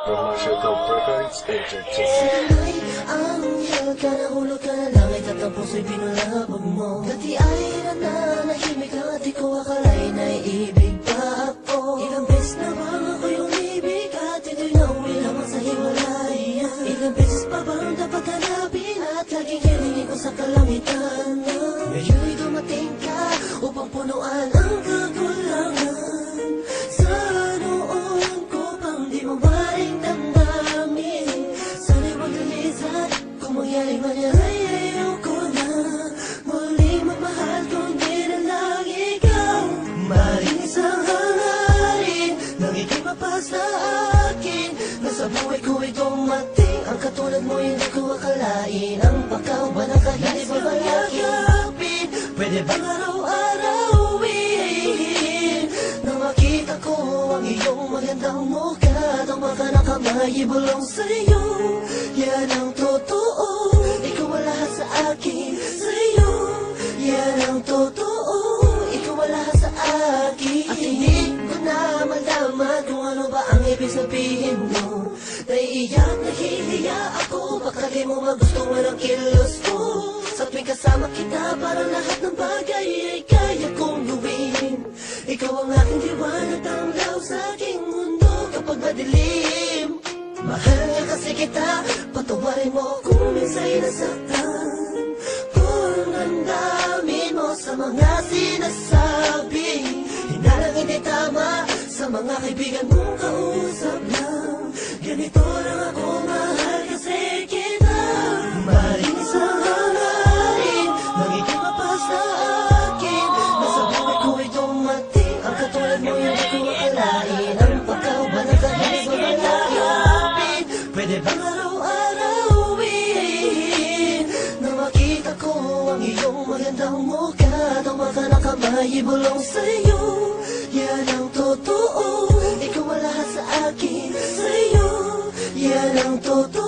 Commercial Corporates Entertainment. Sana'y ang hiyal ka, nahulog ka na langit at ang puso'y pinulabog mo. Dati ay nananahimik ka at di ko akalain ay ibig pa ako. Ilang beses na bang ako'y umibig at ito'y nauwi lamang sa hiwalayan. Ilang beses pa bang dapat hanapin at laging hilingin ko sa kalangitan. Ngayon'y dumating ka upang punuan ang kakulangan. Sa noon ko pang di mo maring damdamin. Sana'y wag lilisan kung mangyari man yan ay ayoko na muling magmahal kundi na lang ikaw. Maring isang hangarin nang ika'y mapahal sa akin. Nasa buhay ko ay dumating ang katulad mo, hindi ko akalain. Ang pagkaw ba na kahit ba bayakapin? Pwede bang araw-arawin na makita ko ang iyong magandang mukha? At ang baka na kamay ibulong sa'yo, yan ang totoo. Ikaw ang lahat sa akin, sa'yo, yan ang totoo. Ikaw ang lahat sa akin. At hindi ko na malaman kung ano ba ang ibig sabihin mo. Naiiyak, nahihiya ako, baka di mo magustuhan ang kilos ko. Sa tuwing kasama kita, parang lahat ng bagay ay kaya kong gawin. Ikaw ang aking liwanag, tanglaw sa aking mundo kapag madilim. Mahal niya kasi kita, patawarin mo kung minsa'y nasaktan. Kung ang dami mo sa mga sinasabi, hinalang hindi tama sa mga kaibigan mong kausap lang. Ganito lang ako, mahal kasi kita. Maring isang hangarin nang ika'y mapahal sa akin. Nasa buhay ko ay dumating ang katulad mo, hindi ko akalain. Ang pagkaw ba na kahit ba bayakapin? Pwede bang araw-arawin na makita ko ang iyong magandang mukha? At ang baka na kamay ibulong sa'yo, yan ang totoo. Ikaw ang lahat sa akin, sa'yo, yan ang totoo.